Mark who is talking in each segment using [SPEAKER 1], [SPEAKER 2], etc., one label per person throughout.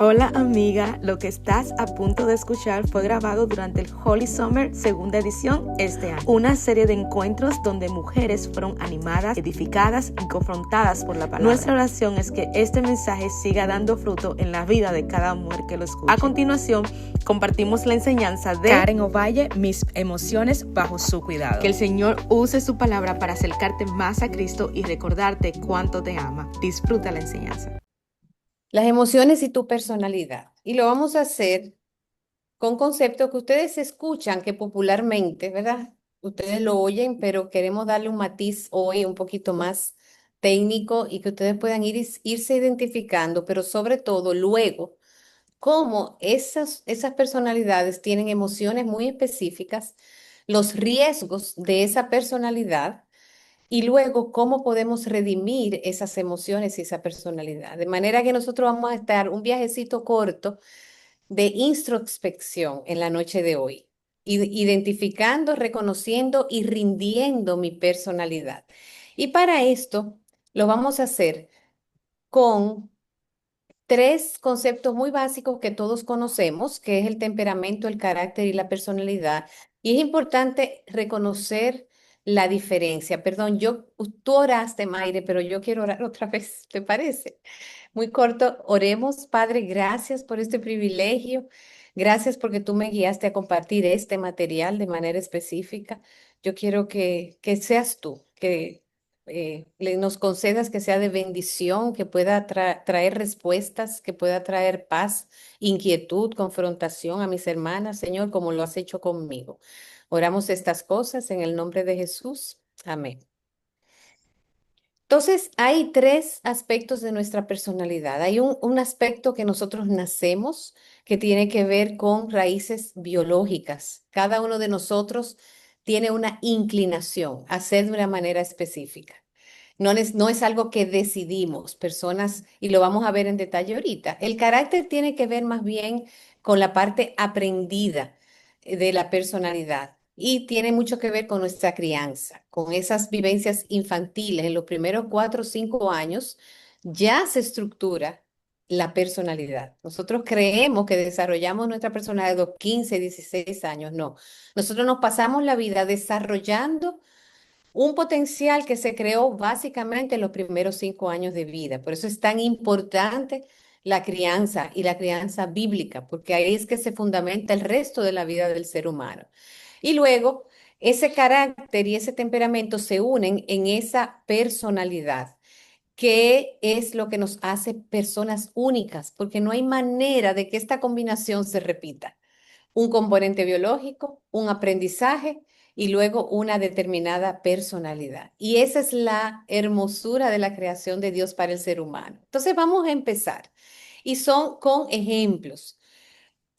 [SPEAKER 1] Hola amiga, lo que estás a punto de escuchar fue grabado durante el Holy Summer segunda edición este año. Una serie de encuentros donde mujeres fueron animadas, edificadas y confrontadas por la palabra. Nuestra oración es que este mensaje siga dando fruto en la vida de cada mujer que lo escuche. A continuación, compartimos la enseñanza de
[SPEAKER 2] Karen Ovalle, Mis emociones bajo su cuidado.
[SPEAKER 1] Que el Señor use su palabra para acercarte más a Cristo y recordarte cuánto te ama. Disfruta la enseñanza.
[SPEAKER 3] Las emociones y tu personalidad. Y lo vamos a hacer con conceptos que ustedes escuchan, que popularmente, ¿verdad? Ustedes lo oyen, pero queremos darle un matiz hoy un poquito más técnico y que ustedes puedan irse identificando, pero sobre todo luego, cómo esas personalidades tienen emociones muy específicas, los riesgos de esa personalidad y luego cómo podemos redimir esas emociones y esa personalidad. De manera que nosotros vamos a estar un viajecito corto de introspección en la noche de hoy, identificando, reconociendo y rindiendo mi personalidad. Y para esto lo vamos a hacer con tres conceptos muy básicos que todos conocemos, que es el temperamento, el carácter y la personalidad. Y es importante reconocer la diferencia. Perdón, tú oraste, Mayre, pero yo quiero orar otra vez, ¿te parece? Muy corto, oremos, Padre, gracias por este privilegio. Gracias porque tú me guiaste a compartir este material de manera específica. Yo quiero que seas tú, que nos concedas que sea de bendición, que pueda traer respuestas, que pueda traer paz, inquietud, confrontación a mis hermanas, Señor, como lo has hecho conmigo. Oramos estas cosas en el nombre de Jesús. Amén. Entonces, hay tres aspectos de nuestra personalidad. Hay un aspecto que nosotros nacemos, que tiene que ver con raíces biológicas. Cada uno de nosotros tiene una inclinación a ser de una manera específica. No es algo que decidimos, personas, y lo vamos a ver en detalle ahorita. El carácter tiene que ver más bien con la parte aprendida de la personalidad y tiene mucho que ver con nuestra crianza, con esas vivencias infantiles. En los primeros 4 o 5 años ya se estructura la personalidad. Nosotros creemos que desarrollamos nuestra personalidad a los 15, 16 años. No, nosotros nos pasamos la vida desarrollando un potencial que se creó básicamente en los primeros 5 años de vida. Por eso es tan importante la crianza y la crianza bíblica, porque ahí es que se fundamenta el resto de la vida del ser humano. Y luego, ese carácter y ese temperamento se unen en esa personalidad, que es lo que nos hace personas únicas, porque no hay manera de que esta combinación se repita. Un componente biológico, un aprendizaje y luego una determinada personalidad. Y esa es la hermosura de la creación de Dios para el ser humano. Entonces vamos a empezar. Y son con ejemplos.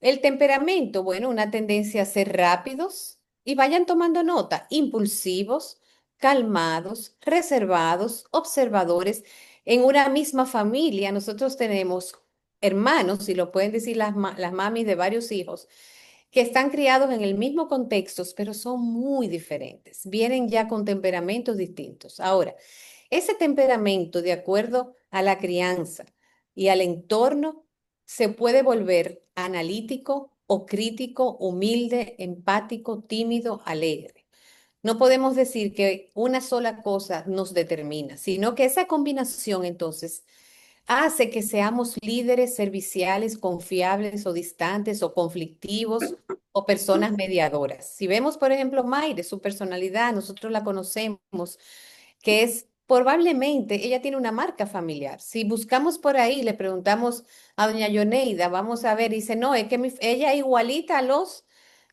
[SPEAKER 3] El temperamento, bueno, una tendencia a ser rápidos y vayan tomando nota, impulsivos, calmados, reservados, observadores. En una misma familia nosotros tenemos hermanos, y lo pueden decir las mamis de varios hijos, que están criados en el mismo contexto, pero son muy diferentes. Vienen ya con temperamentos distintos. Ahora, ese temperamento, de acuerdo a la crianza y al entorno, se puede volver analítico o crítico, humilde, empático, tímido, alegre. No podemos decir que una sola cosa nos determina, sino que esa combinación entonces hace que seamos líderes serviciales, confiables o distantes o conflictivos o personas mediadoras. Si vemos, por ejemplo, Mayre, su personalidad, nosotros la conocemos, que es probablemente, ella tiene una marca familiar. Si buscamos por ahí, le preguntamos a doña Yoneida, vamos a ver, dice, no, es que ella es igualita a los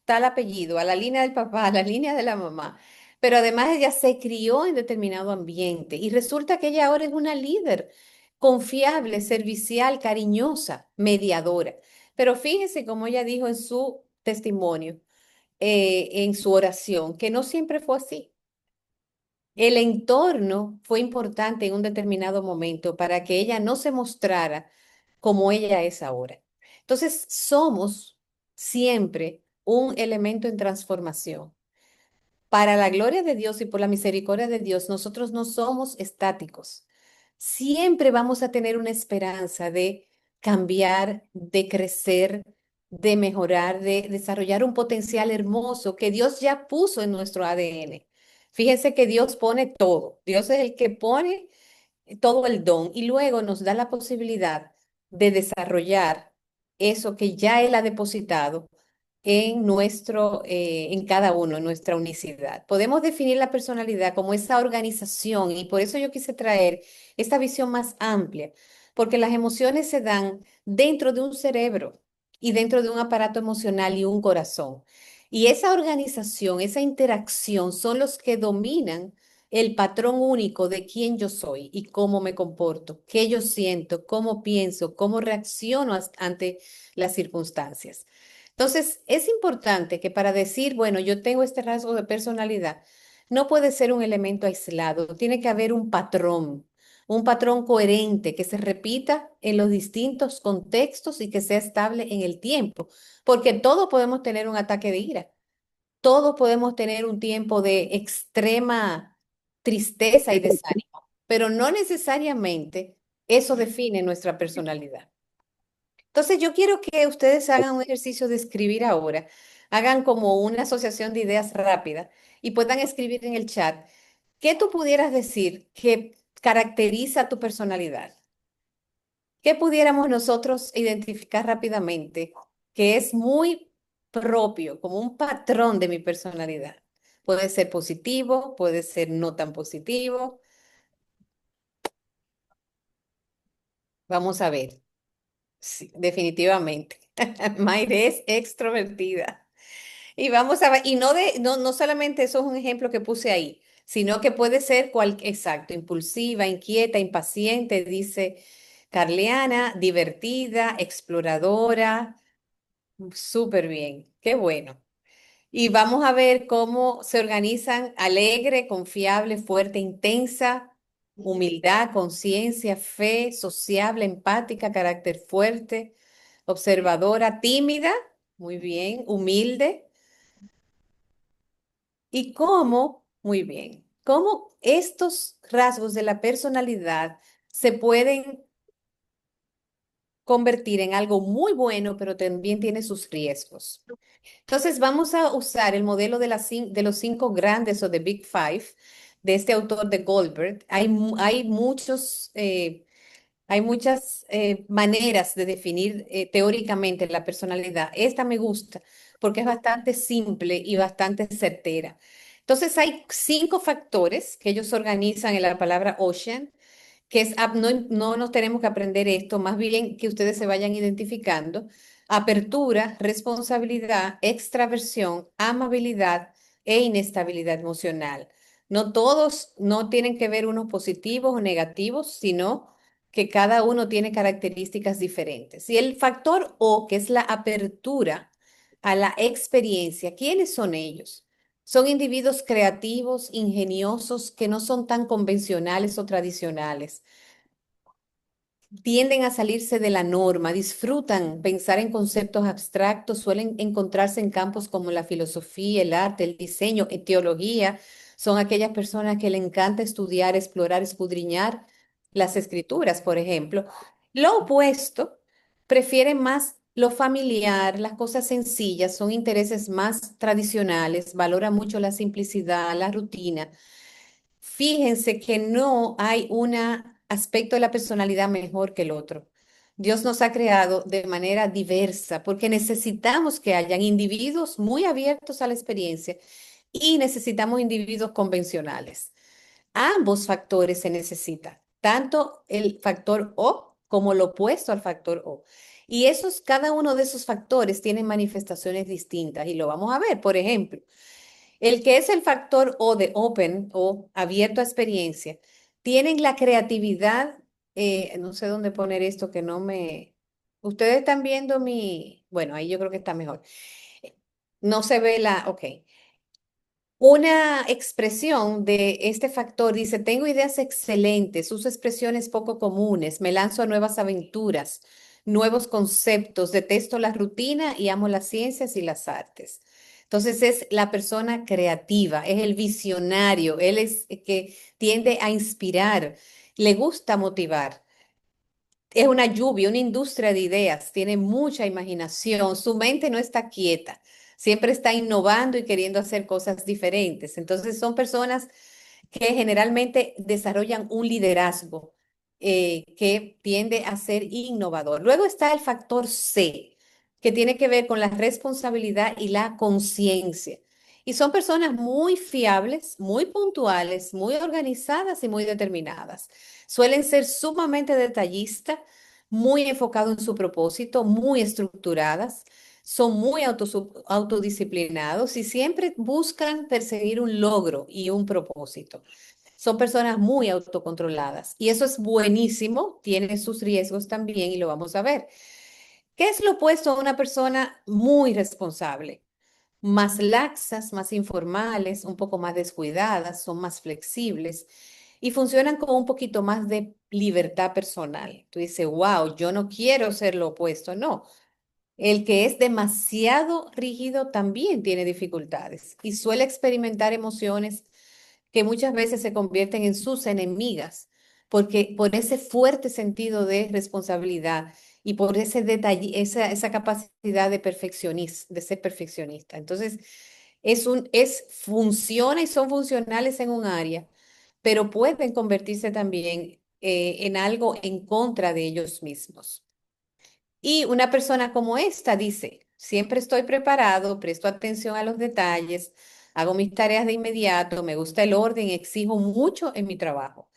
[SPEAKER 3] tal apellido, a la línea del papá, a la línea de la mamá. Pero además ella se crió en determinado ambiente y resulta que ella ahora es una líder confiable, servicial, cariñosa, mediadora. Pero fíjese como ella dijo en su testimonio, en su oración, que no siempre fue así. El entorno fue importante en un determinado momento para que ella no se mostrara como ella es ahora. Entonces, somos siempre un elemento en transformación. Para la gloria de Dios y por la misericordia de Dios, nosotros no somos estáticos. Siempre vamos a tener una esperanza de cambiar, de crecer, de mejorar, de desarrollar un potencial hermoso que Dios ya puso en nuestro ADN. Fíjense que Dios pone todo. Dios es el que pone todo el don y luego nos da la posibilidad de desarrollar eso que ya Él ha depositado en cada uno, en nuestra unicidad. Podemos definir la personalidad como esa organización y por eso yo quise traer esta visión más amplia, porque las emociones se dan dentro de un cerebro y dentro de un aparato emocional y un corazón. Y esa organización, esa interacción son los que dominan el patrón único de quién yo soy y cómo me comporto, qué yo siento, cómo pienso, cómo reacciono ante las circunstancias. Entonces, es importante que para decir, bueno, yo tengo este rasgo de personalidad, no puede ser un elemento aislado, tiene que haber un patrón coherente que se repita en los distintos contextos y que sea estable en el tiempo, porque todos podemos tener un ataque de ira, todos podemos tener un tiempo de extrema tristeza y desánimo, pero no necesariamente eso define nuestra personalidad. Entonces, yo quiero que ustedes hagan un ejercicio de escribir ahora, hagan como una asociación de ideas rápida y puedan escribir en el chat qué tú pudieras decir que caracteriza tu personalidad. ¿Qué pudiéramos nosotros identificar rápidamente que es muy propio, como un patrón de mi personalidad? Puede ser positivo, puede ser no tan positivo. Vamos a ver. Sí, definitivamente. Mayre es extrovertida. Y vamos a ver, y no solamente eso es un ejemplo que puse ahí, sino que puede ser exacto, impulsiva, inquieta, impaciente, dice Carleana, divertida, exploradora, súper bien, qué bueno. Y vamos a ver cómo se organizan alegre, confiable, fuerte, intensa, humildad, conciencia, fe, sociable, empática, carácter fuerte, observadora, tímida, muy bien, humilde. Y cómo, muy bien, cómo estos rasgos de la personalidad se pueden convertir en algo muy bueno, pero también tiene sus riesgos. Entonces, vamos a usar el modelo de los cinco grandes o de Big Five de este autor de Goldberg. Hay muchas maneras de definir teóricamente la personalidad. Esta me gusta porque es bastante simple y bastante certera. Entonces, hay cinco factores que ellos organizan en la palabra Ocean, que es, no nos tenemos que aprender esto, más bien que ustedes se vayan identificando. Apertura, responsabilidad, extraversión, amabilidad e inestabilidad emocional. No todos no tienen que ver unos positivos o negativos, sino que cada uno tiene características diferentes. Y el factor O, que es la apertura a la experiencia, ¿quiénes son ellos? Son individuos creativos, ingeniosos, que no son tan convencionales o tradicionales. Tienden a salirse de la norma, disfrutan pensar en conceptos abstractos, suelen encontrarse en campos como la filosofía, el arte, el diseño, teología. Son aquellas personas que le encanta estudiar, explorar, escudriñar las escrituras, por ejemplo. Lo opuesto, prefieren más lo familiar, las cosas sencillas, son intereses más tradicionales, valoran mucho la simplicidad, la rutina. Fíjense que no hay un aspecto de la personalidad mejor que el otro. Dios nos ha creado de manera diversa porque necesitamos que hayan individuos muy abiertos a la experiencia y necesitamos individuos convencionales. Ambos factores se necesitan, tanto el factor O como lo opuesto al factor O. Y cada uno de esos factores tiene manifestaciones distintas y lo vamos a ver. Por ejemplo, el que es el factor O de open o abierto a experiencia, tienen la creatividad, no sé dónde poner esto que no me... Ustedes están viendo bueno, ahí yo creo que está mejor. No se ve ok. Una expresión de este factor dice, tengo ideas excelentes, uso expresiones poco comunes, me lanzo a nuevas aventuras, nuevos conceptos, detesto la rutina y amo las ciencias y las artes. Entonces es la persona creativa, es el visionario, él es el que tiende a inspirar, le gusta motivar, es una lluvia, una industria de ideas, tiene mucha imaginación, su mente no está quieta, siempre está innovando y queriendo hacer cosas diferentes. Entonces son personas que generalmente desarrollan un liderazgo que tiende a ser innovador. Luego está el factor C, que tiene que ver con la responsabilidad y la conciencia. Y son personas muy fiables, muy puntuales, muy organizadas y muy determinadas. Suelen ser sumamente detallistas, muy enfocados en su propósito, muy estructuradas, son muy autodisciplinados y siempre buscan perseguir un logro y un propósito. Son personas muy autocontroladas y eso es buenísimo, tiene sus riesgos también y lo vamos a ver. ¿Qué es lo opuesto a una persona muy responsable? Más laxas, más informales, un poco más descuidadas, son más flexibles y funcionan con un poquito más de libertad personal. Tú dices, wow, yo no quiero ser lo opuesto. No, el que es demasiado rígido también tiene dificultades y suele experimentar emociones que muchas veces se convierten en sus enemigas, porque por ese fuerte sentido de responsabilidad y por ese detalle, esa capacidad de de ser perfeccionista. Entonces, funciona y son funcionales en un área, pero pueden convertirse también en algo en contra de ellos mismos. Y una persona como esta dice, siempre estoy preparado, presto atención a los detalles, hago mis tareas de inmediato, me gusta el orden, exijo mucho en mi trabajo.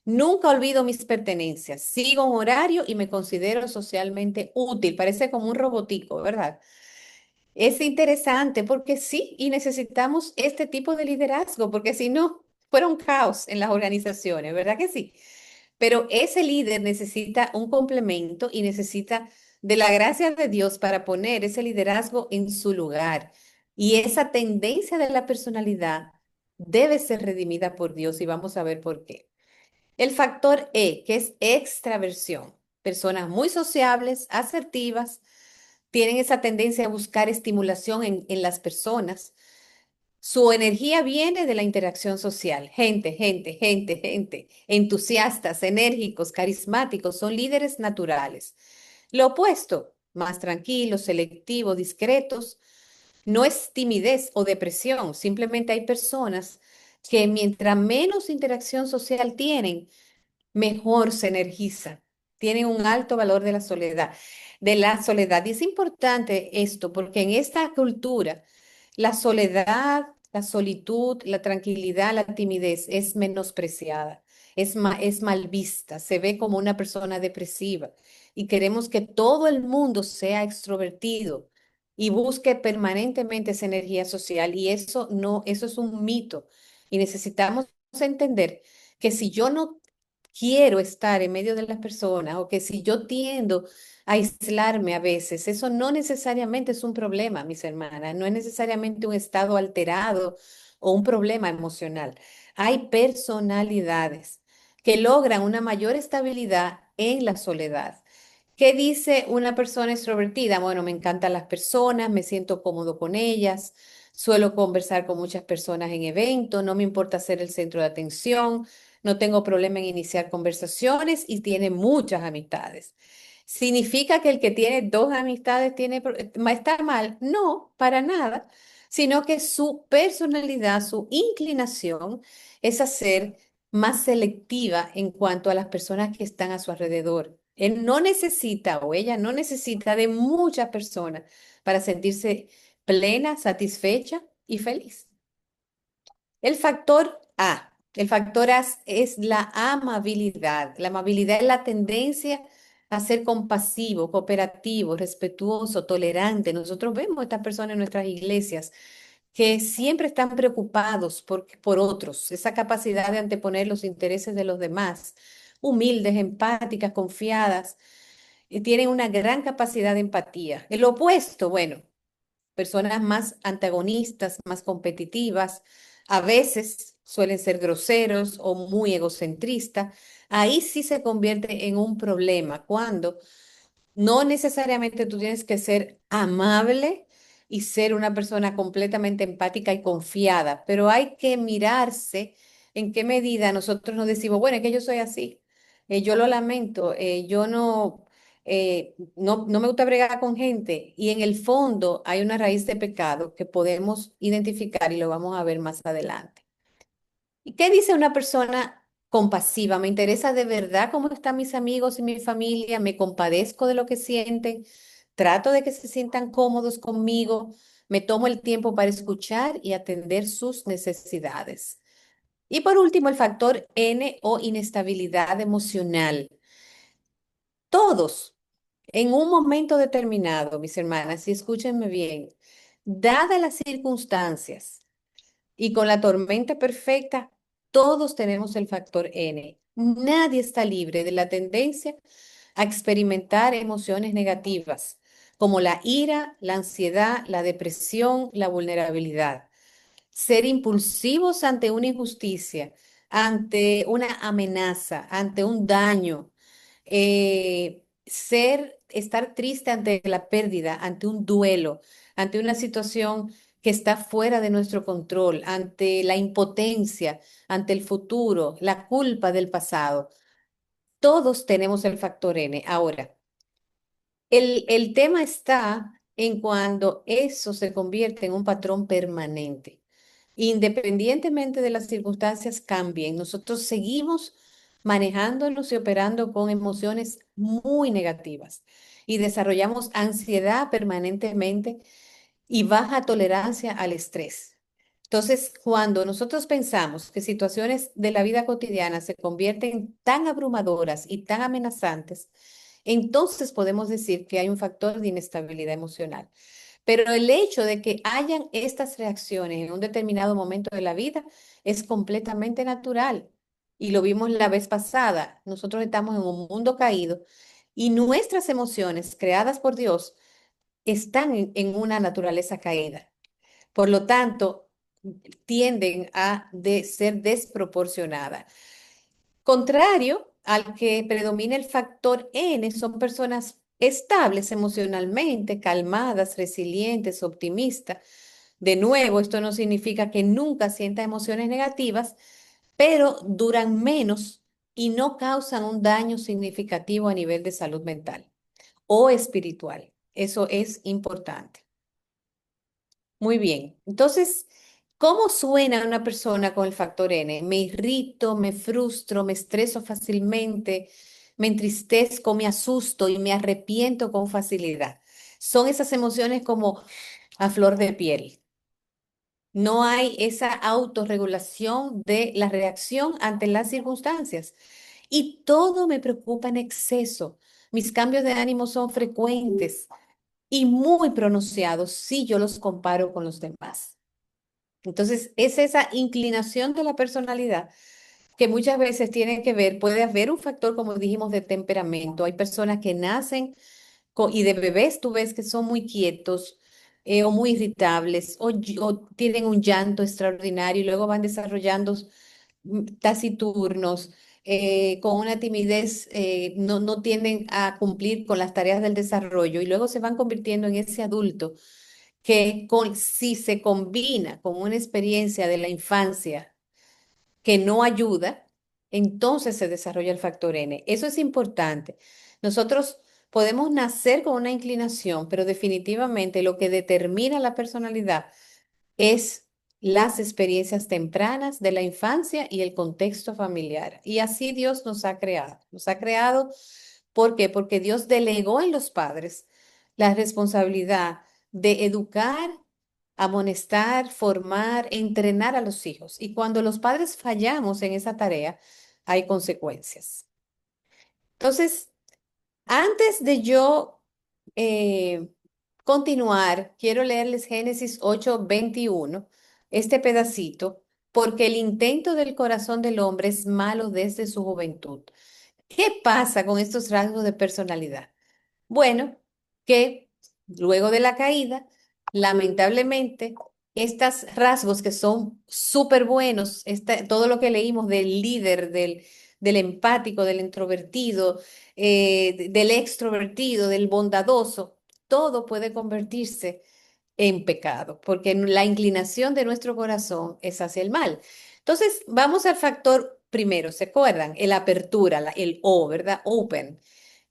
[SPEAKER 3] Nunca olvido mis pertenencias, sigo un horario y me considero socialmente útil. Parece como un robotico, ¿verdad? Es interesante porque sí, y necesitamos este tipo de liderazgo, porque si no, fuera un caos en las organizaciones, ¿verdad que sí? Pero ese líder necesita un complemento y necesita de la gracia de Dios para poner ese liderazgo en su lugar. Y esa tendencia de la personalidad debe ser redimida por Dios y vamos a ver por qué. El factor E, que es extraversión. Personas muy sociables, asertivas, tienen esa tendencia a buscar estimulación en las personas. Su energía viene de la interacción social. Gente. Entusiastas, enérgicos, carismáticos, son líderes naturales. Lo opuesto, más tranquilos, selectivos, discretos, no es timidez o depresión. Simplemente hay personas que mientras menos interacción social tienen, mejor se energiza. Tienen un alto valor de la soledad. Y es importante esto porque en esta cultura la soledad, la solitud, la tranquilidad, la timidez es menospreciada, es mal vista, se ve como una persona depresiva y queremos que todo el mundo sea extrovertido y busque permanentemente esa energía social y eso no, eso es un mito y necesitamos entender que si yo no quiero estar en medio de las personas o que si yo tiendo a aislarme a veces, eso no necesariamente es un problema, mis hermanas, no es necesariamente un estado alterado o un problema emocional. Hay personalidades que logran una mayor estabilidad en la soledad. ¿Qué dice una persona extrovertida? Bueno, me encantan las personas, me siento cómodo con ellas, suelo conversar con muchas personas en eventos, no me importa ser el centro de atención, no tengo problema en iniciar conversaciones y tiene muchas amistades. ¿Significa que el que tiene dos amistades está mal? No, para nada, sino que su personalidad, su inclinación es a ser más selectiva en cuanto a las personas que están a su alrededor. Él no necesita o ella no necesita de muchas personas para sentirse plena, satisfecha y feliz. El factor A. El factor A es la amabilidad. La amabilidad es la tendencia a ser compasivo, cooperativo, respetuoso, tolerante. Nosotros vemos a estas personas en nuestras iglesias que siempre están preocupados por otros, esa capacidad de anteponer los intereses de los demás, humildes, empáticas, confiadas, y tienen una gran capacidad de empatía. El opuesto, bueno, personas más antagonistas, más competitivas, a veces suelen ser groseros o muy egocentristas. Ahí sí se convierte en un problema cuando no necesariamente tú tienes que ser amable y ser una persona completamente empática y confiada, pero hay que mirarse en qué medida nosotros nos decimos, bueno, es que yo soy así. Yo lo lamento, yo no me gusta bregar con gente y en el fondo hay una raíz de pecado que podemos identificar y lo vamos a ver más adelante. ¿Y qué dice una persona compasiva? Me interesa de verdad cómo están mis amigos y mi familia, me compadezco de lo que sienten, trato de que se sientan cómodos conmigo, me tomo el tiempo para escuchar y atender sus necesidades. Y por último, el factor N o inestabilidad emocional. Todos, en un momento determinado, mis hermanas, y escúchenme bien, dadas las circunstancias y con la tormenta perfecta, todos tenemos el factor N. Nadie está libre de la tendencia a experimentar emociones negativas, como la ira, la ansiedad, la depresión, la vulnerabilidad. Ser impulsivos ante una injusticia, ante una amenaza, ante un daño, estar triste ante la pérdida, ante un duelo, ante una situación que está fuera de nuestro control, ante la impotencia, ante el futuro, la culpa del pasado. Todos tenemos el factor N. Ahora, el tema está en cuando eso se convierte en un patrón permanente. Independientemente de las circunstancias cambien, nosotros seguimos manejándonos y operando con emociones muy negativas y desarrollamos ansiedad permanentemente y baja tolerancia al estrés. Entonces, cuando nosotros pensamos que situaciones de la vida cotidiana se convierten tan abrumadoras y tan amenazantes, entonces podemos decir que hay un factor de inestabilidad emocional. Pero el hecho de que hayan estas reacciones en un determinado momento de la vida es completamente natural. Y lo vimos la vez pasada. Nosotros estamos en un mundo caído y nuestras emociones creadas por Dios están en una naturaleza caída. Por lo tanto, tienden a ser desproporcionadas. Contrario al que predomina el factor N, son personas estables emocionalmente, calmadas, resilientes, optimistas. De nuevo, esto no significa que nunca sienta emociones negativas, pero duran menos y no causan un daño significativo a nivel de salud mental o espiritual. Eso es importante. Muy bien. Entonces, ¿cómo suena una persona con el factor N? Me irrito, me frustro, me estreso fácilmente, me entristezco, me asusto y me arrepiento con facilidad. Son esas emociones como a flor de piel. No hay esa autorregulación de la reacción ante las circunstancias. Y todo me preocupa en exceso. Mis cambios de ánimo son frecuentes y muy pronunciados si yo los comparo con los demás. Entonces, es esa inclinación de la personalidad que muchas veces tiene que ver, puede haber un factor, como dijimos, de temperamento. Hay personas que nacen y de bebés tú ves que son muy quietos o muy irritables o tienen un llanto extraordinario y luego van desarrollando taciturnos, con una timidez, no tienden a cumplir con las tareas del desarrollo y luego se van convirtiendo en ese adulto que si se combina con una experiencia de la infancia que no ayuda, entonces se desarrolla el factor N. Eso es importante. Nosotros podemos nacer con una inclinación, pero definitivamente lo que determina la personalidad es las experiencias tempranas de la infancia y el contexto familiar. Y así Dios nos ha creado. Nos ha creado, ¿por qué? Porque Dios delegó en los padres la responsabilidad de educar, amonestar, formar, entrenar a los hijos. Y cuando los padres fallamos en esa tarea, hay consecuencias. Entonces, antes de yo eh, continuar, quiero leerles Génesis 8:21, este pedacito, porque el intento del corazón del hombre es malo desde su juventud. ¿Qué pasa con estos rasgos de personalidad? Bueno, que luego de la caída, lamentablemente, estos rasgos que son súper buenos, todo lo que leímos del líder, del empático, del introvertido, del extrovertido, del bondadoso, todo puede convertirse en pecado, porque la inclinación de nuestro corazón es hacia el mal. Entonces, vamos al factor primero, ¿se acuerdan? El apertura, el O, ¿verdad? Open.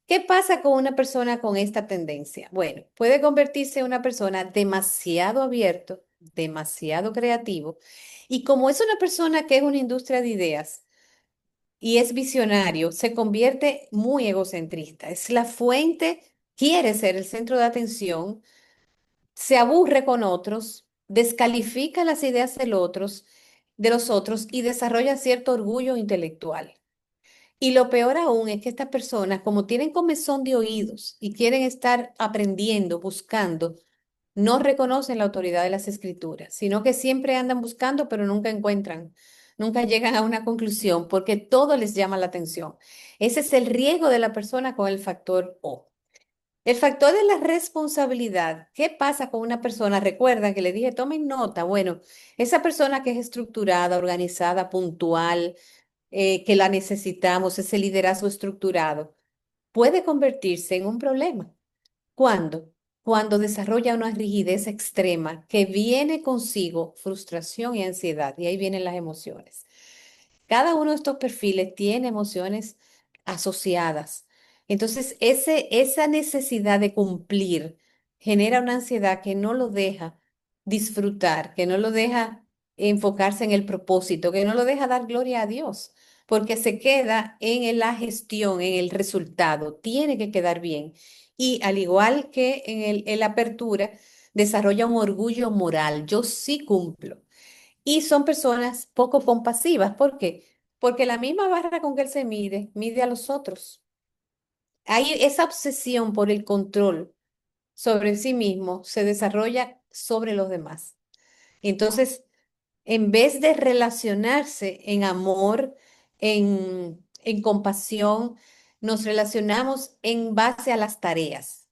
[SPEAKER 3] ¿Qué pasa con una persona con esta tendencia? Bueno, puede convertirse en una persona demasiado abierto, demasiado creativo, y como es una persona que es una industria de ideas y es visionario, se convierte muy egocentrista. Es la fuente, quiere ser el centro de atención, se aburre con otros, descalifica las ideas de los otros y desarrolla cierto orgullo intelectual. Y lo peor aún es que estas personas, como tienen comezón de oídos y quieren estar aprendiendo, buscando, no reconocen la autoridad de las escrituras, sino que siempre andan buscando, pero nunca encuentran, nunca llegan a una conclusión porque todo les llama la atención. Ese es el riesgo de la persona con el factor O. El factor de la responsabilidad. ¿Qué pasa con una persona? Recuerdan que le dije, tomen nota. Bueno, esa persona que es estructurada, organizada, puntual, que la necesitamos, ese liderazgo estructurado, puede convertirse en un problema. ¿Cuándo? Cuando desarrolla una rigidez extrema que viene consigo frustración y ansiedad, y ahí vienen las emociones. Cada uno de estos perfiles tiene emociones asociadas. Entonces, esa necesidad de cumplir genera una ansiedad que no lo deja disfrutar, que no lo deja enfocarse en el propósito, que no lo deja dar gloria a Dios, porque se queda en la gestión, en el resultado. Tiene que quedar bien. Y al igual que en la apertura, desarrolla un orgullo moral. Yo sí cumplo. Y son personas poco compasivas. ¿Por qué? Porque la misma barra con que él se mide, mide a los otros. Hay esa obsesión por el control sobre sí mismo se desarrolla sobre los demás. Entonces, en vez de relacionarse en amor, en compasión, nos relacionamos en base a las tareas.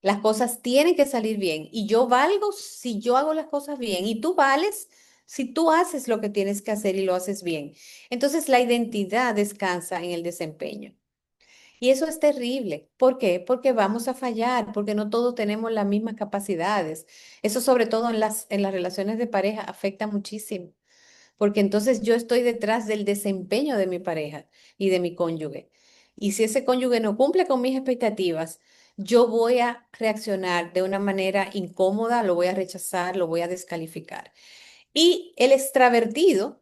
[SPEAKER 3] Las cosas tienen que salir bien y yo valgo si yo hago las cosas bien y tú vales si tú haces lo que tienes que hacer y lo haces bien. Entonces la identidad descansa en el desempeño. Y eso es terrible. ¿Por qué? Porque vamos a fallar, porque no todos tenemos las mismas capacidades. Eso sobre todo en las relaciones de pareja afecta muchísimo porque entonces yo estoy detrás del desempeño de mi pareja y de mi cónyuge. Y si ese cónyuge no cumple con mis expectativas, yo voy a reaccionar de una manera incómoda, lo voy a rechazar, lo voy a descalificar. Y el extravertido,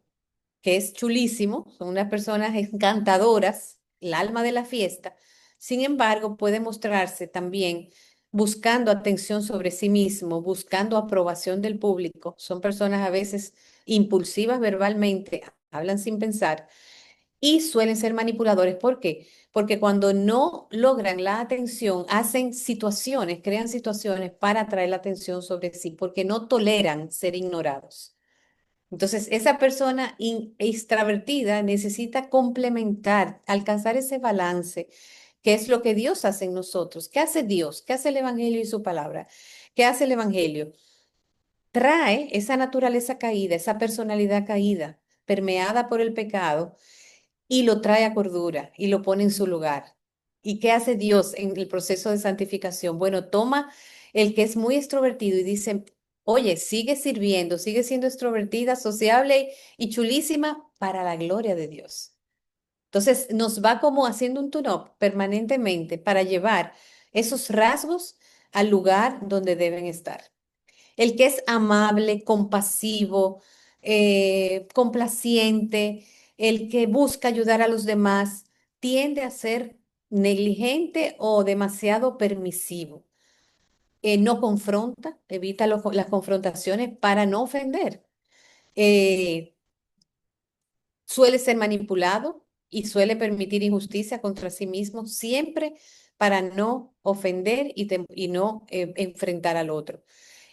[SPEAKER 3] que es chulísimo, son unas personas encantadoras, el alma de la fiesta, sin embargo, puede mostrarse también buscando atención sobre sí mismo, buscando aprobación del público. Son personas a veces impulsivas verbalmente, hablan sin pensar y suelen ser manipuladores. ¿Por qué? Porque cuando no logran la atención, hacen situaciones, crean situaciones para atraer la atención sobre sí, porque no toleran ser ignorados. Entonces, esa persona extravertida necesita complementar, alcanzar ese balance, que es lo que Dios hace en nosotros. ¿Qué hace Dios? ¿Qué hace el Evangelio y su palabra? ¿Qué hace el Evangelio? Trae esa naturaleza caída, esa personalidad caída, permeada por el pecado, y lo trae a cordura y lo pone en su lugar. ¿Y qué hace Dios en el proceso de santificación? Bueno, toma el que es muy extrovertido y dice, oye, sigue sirviendo, sigue siendo extrovertida, sociable y chulísima para la gloria de Dios. Entonces nos va como haciendo un tune-up permanentemente para llevar esos rasgos al lugar donde deben estar. El que es amable, compasivo, complaciente, el que busca ayudar a los demás, tiende a ser negligente o demasiado permisivo. No confronta, evita las confrontaciones para no ofender. Eh, Suele ser manipulado y suele permitir injusticia contra sí mismo, siempre para no ofender y no enfrentar al otro.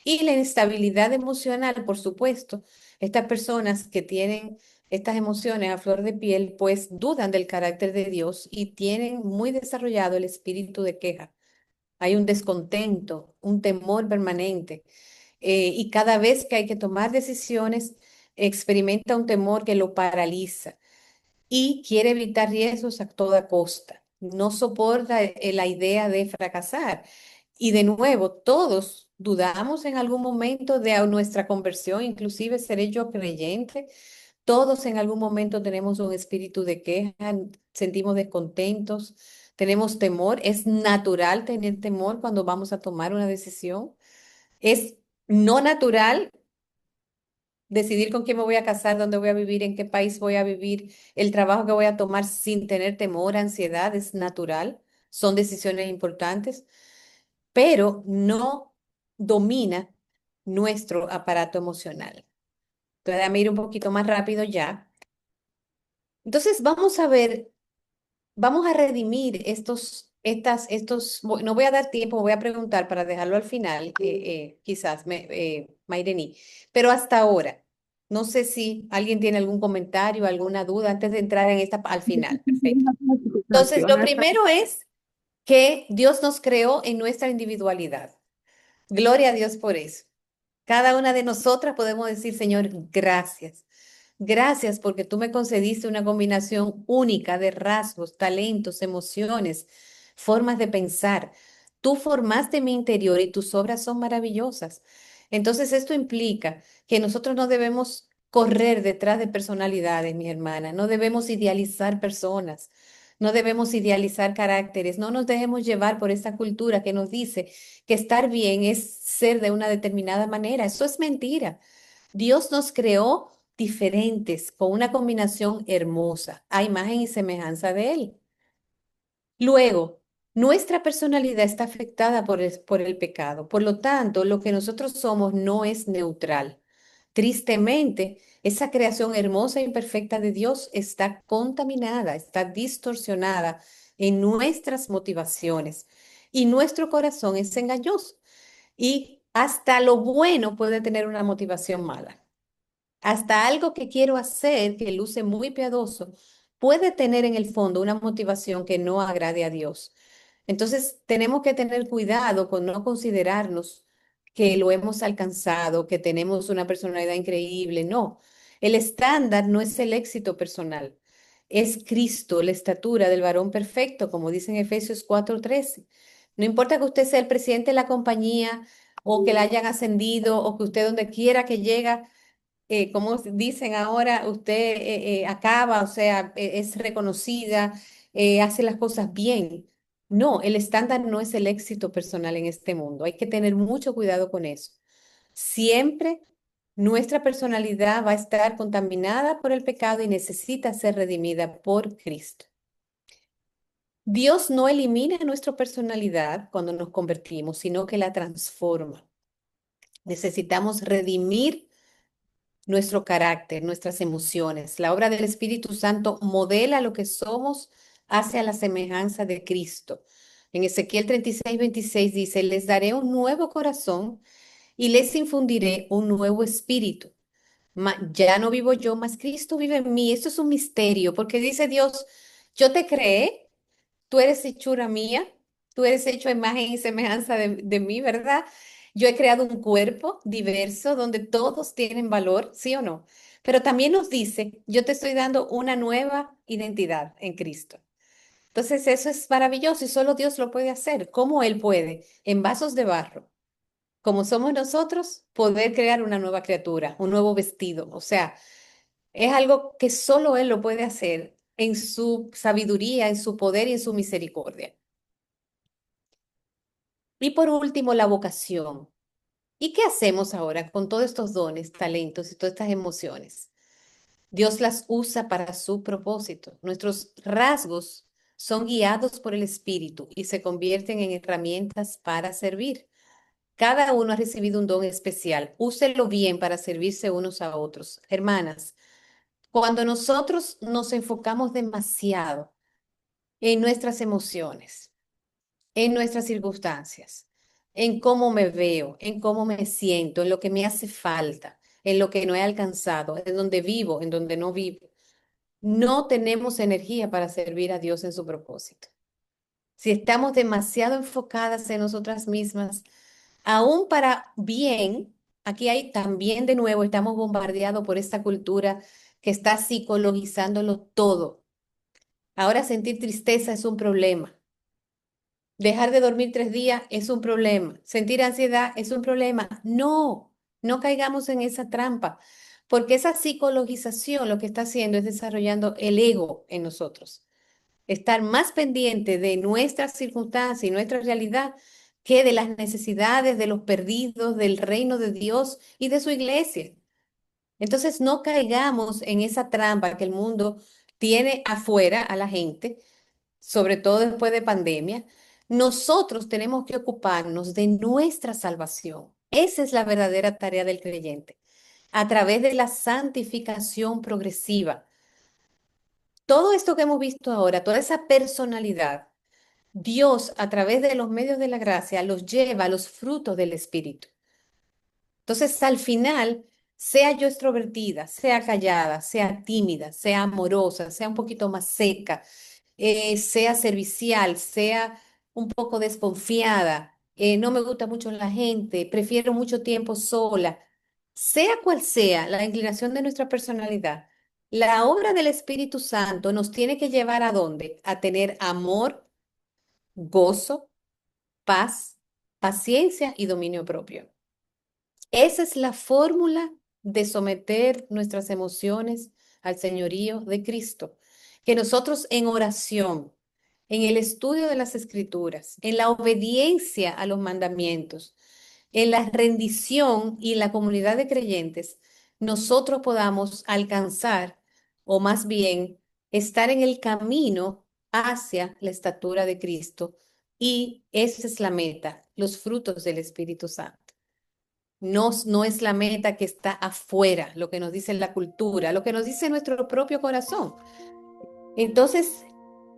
[SPEAKER 3] Y la inestabilidad emocional, por supuesto, estas personas que tienen estas emociones a flor de piel, pues dudan del carácter de Dios y tienen muy desarrollado el espíritu de queja. Hay un descontento, un temor permanente. Y cada vez que hay que tomar decisiones, experimenta un temor que lo paraliza y quiere evitar riesgos a toda costa. No soporta la idea de fracasar. Y de nuevo, todos dudamos en algún momento de nuestra conversión, inclusive seré yo creyente, Todos en algún momento tenemos un espíritu de queja, sentimos descontentos, tenemos temor. Es natural tener temor cuando vamos a tomar una decisión. Es no natural decidir con quién me voy a casar, dónde voy a vivir, en qué país voy a vivir, el trabajo que voy a tomar sin tener temor, ansiedad. Es natural. Son decisiones importantes, pero no domina nuestro aparato emocional. Entonces, déjame ir un poquito más rápido ya. Entonces, vamos a ver, vamos a redimir no voy a dar tiempo, voy a preguntar para dejarlo al final, quizás, Maireni, pero hasta ahora, no sé si alguien tiene algún comentario, alguna duda antes de entrar en al final. Perfecto. Entonces, lo primero es que Dios nos creó en nuestra individualidad. Gloria a Dios por eso. Cada una de nosotras podemos decir, Señor, gracias. Gracias porque tú me concediste una combinación única de rasgos, talentos, emociones, formas de pensar. Tú formaste mi interior y tus obras son maravillosas. Entonces, esto implica que nosotros no debemos correr detrás de personalidades, mi hermana. No debemos idealizar personas. No debemos idealizar caracteres. No nos dejemos llevar por esta cultura que nos dice que estar bien es ser de una determinada manera. Eso es mentira. Dios nos creó diferentes, con una combinación hermosa, a imagen y semejanza de Él. Luego, nuestra personalidad está afectada por el pecado. Por lo tanto, lo que nosotros somos no es neutral. Tristemente, esa creación hermosa e imperfecta de Dios está contaminada, está distorsionada en nuestras motivaciones y nuestro corazón es engañoso. Y hasta lo bueno puede tener una motivación mala. Hasta algo que quiero hacer, que luce muy piadoso, puede tener en el fondo una motivación que no agrade a Dios. Entonces, tenemos que tener cuidado con no considerarnos que lo hemos alcanzado, que tenemos una personalidad increíble. No, el estándar no es el éxito personal, es Cristo, la estatura del varón perfecto, como dice en Efesios 4:13. No importa que usted sea el presidente de la compañía o que la hayan ascendido o que usted donde quiera que llega, como dicen ahora, usted acaba, o sea, es reconocida, hace las cosas bien. No, el estándar no es el éxito personal en este mundo. Hay que tener mucho cuidado con eso. Siempre nuestra personalidad va a estar contaminada por el pecado y necesita ser redimida por Cristo. Dios no elimina nuestra personalidad cuando nos convertimos, sino que la transforma. Necesitamos redimir nuestro carácter, nuestras emociones. La obra del Espíritu Santo modela lo que somos hacia la semejanza de Cristo. En Ezequiel 36:26 dice, les daré un nuevo corazón y les infundiré un nuevo espíritu. Ya no vivo yo, mas Cristo vive en mí. Esto es un misterio porque dice Dios, yo te creé, tú eres hechura mía, tú eres hecho a imagen y semejanza de mí, ¿verdad? Yo he creado un cuerpo diverso donde todos tienen valor, ¿sí o no? Pero también nos dice, yo te estoy dando una nueva identidad en Cristo. Entonces eso es maravilloso y solo Dios lo puede hacer. ¿Cómo Él puede? En vasos de barro, como somos nosotros, poder crear una nueva criatura, un nuevo vestido. O sea, es algo que solo Él lo puede hacer en su sabiduría, en su poder y en su misericordia. Y por último, la vocación. ¿Y qué hacemos ahora con todos estos dones, talentos y todas estas emociones? Dios las usa para su propósito. Nuestros rasgos son guiados por el Espíritu y se convierten en herramientas para servir. Cada uno ha recibido un don especial. Úselo bien para servirse unos a otros. Hermanas, cuando nosotros nos enfocamos demasiado en nuestras emociones, en nuestras circunstancias, en cómo me veo, en cómo me siento, en lo que me hace falta, en lo que no he alcanzado, en donde vivo, en donde no vivo. No tenemos energía para servir a Dios en su propósito. Si estamos demasiado enfocadas en nosotras mismas, aún para bien, aquí hay también de nuevo, estamos bombardeados por esta cultura que está psicologizándolo todo. Ahora sentir tristeza es un problema. Dejar de dormir 3 días es un problema. Sentir ansiedad es un problema. No, no caigamos en esa trampa, porque esa psicologización lo que está haciendo es desarrollando el ego en nosotros, estar más pendiente de nuestras circunstancias y nuestra realidad que de las necesidades de los perdidos, del reino de Dios y de su iglesia. Entonces no caigamos en esa trampa que el mundo tiene afuera a la gente, sobre todo después de pandemia. Nosotros tenemos que ocuparnos de nuestra salvación. Esa es la verdadera tarea del creyente, a través de la santificación progresiva. Todo esto que hemos visto ahora, toda esa personalidad, Dios a través de los medios de la gracia los lleva a los frutos del Espíritu. Entonces, al final, sea yo extrovertida, sea callada, sea tímida, sea amorosa, sea un poquito más seca, sea servicial, sea un poco desconfiada, no me gusta mucho la gente, prefiero mucho tiempo sola, sea cual sea la inclinación de nuestra personalidad, la obra del Espíritu Santo nos tiene que llevar ¿a dónde? A tener amor, gozo, paz, paciencia y dominio propio. Esa es la fórmula de someter nuestras emociones al señorío de Cristo. Que nosotros en oración, en el estudio de las Escrituras, en la obediencia a los mandamientos, en la rendición y la comunidad de creyentes, nosotros podamos alcanzar, o más bien estar en el camino hacia la estatura de Cristo. Y esa es la meta, los frutos del Espíritu Santo. No es la meta que está afuera, lo que nos dice la cultura, lo que nos dice nuestro propio corazón. Entonces,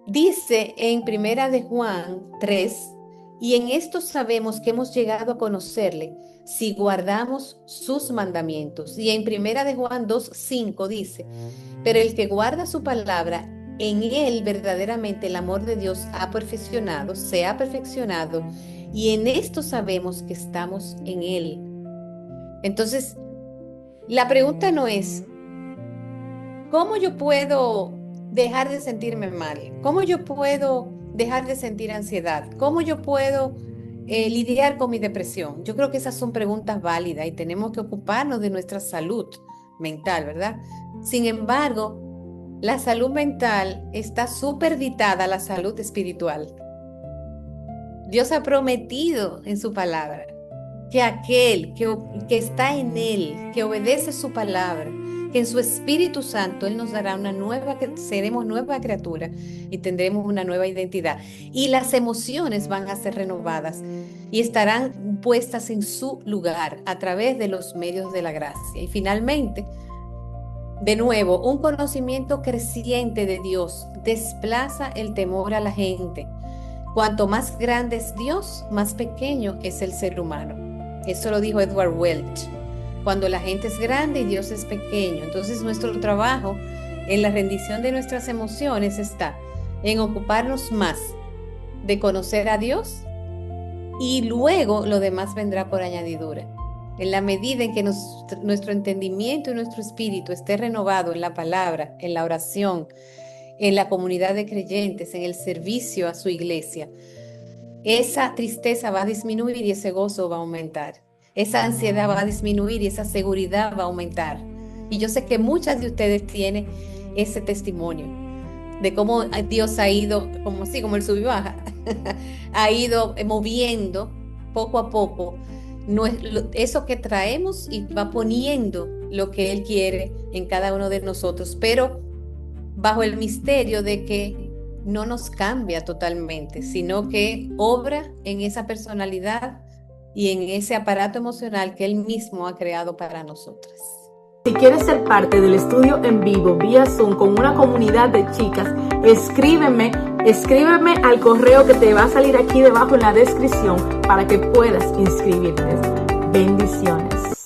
[SPEAKER 3] dice en Primera de Juan 3, y en esto sabemos que hemos llegado a conocerle si guardamos sus mandamientos. Y en Primera de Juan 2:5 dice, pero el que guarda su palabra, en él verdaderamente el amor de Dios se ha perfeccionado, y en esto sabemos que estamos en él. Entonces, la pregunta no es, ¿cómo yo puedo dejar de sentirme mal? ¿Cómo yo puedo dejar de sentir ansiedad? ¿Cómo yo puedo lidiar con mi depresión? Yo creo que esas son preguntas válidas y tenemos que ocuparnos de nuestra salud mental, ¿verdad? Sin embargo, la salud mental está supeditada a la salud espiritual. Dios ha prometido en su palabra que aquel que está en Él, que obedece su palabra, que en su Espíritu Santo Él nos dará seremos nueva criatura y tendremos una nueva identidad. Y las emociones van a ser renovadas y estarán puestas en su lugar a través de los medios de la gracia. Y finalmente, de nuevo, un conocimiento creciente de Dios desplaza el temor a la gente. Cuanto más grande es Dios, más pequeño es el ser humano. Eso lo dijo Edward Welch. Cuando la gente es grande y Dios es pequeño. Entonces nuestro trabajo en la rendición de nuestras emociones está en ocuparnos más de conocer a Dios y luego lo demás vendrá por añadidura. En la medida en que nuestro entendimiento y nuestro espíritu esté renovado en la palabra, en la oración, en la comunidad de creyentes, en el servicio a su iglesia, esa tristeza va a disminuir y ese gozo va a aumentar. Esa ansiedad va a disminuir y esa seguridad va a aumentar. Y yo sé que muchas de ustedes tienen ese testimonio de cómo Dios ha ido, como el sub y baja, ha ido moviendo poco a poco eso que traemos y va poniendo lo que Él quiere en cada uno de nosotros, pero bajo el misterio de que no nos cambia totalmente, sino que obra en esa personalidad y en ese aparato emocional que Él mismo ha creado para nosotras.
[SPEAKER 1] Si quieres ser parte del estudio en vivo vía Zoom con una comunidad de chicas, escríbeme al correo que te va a salir aquí debajo en la descripción para que puedas inscribirte. Bendiciones.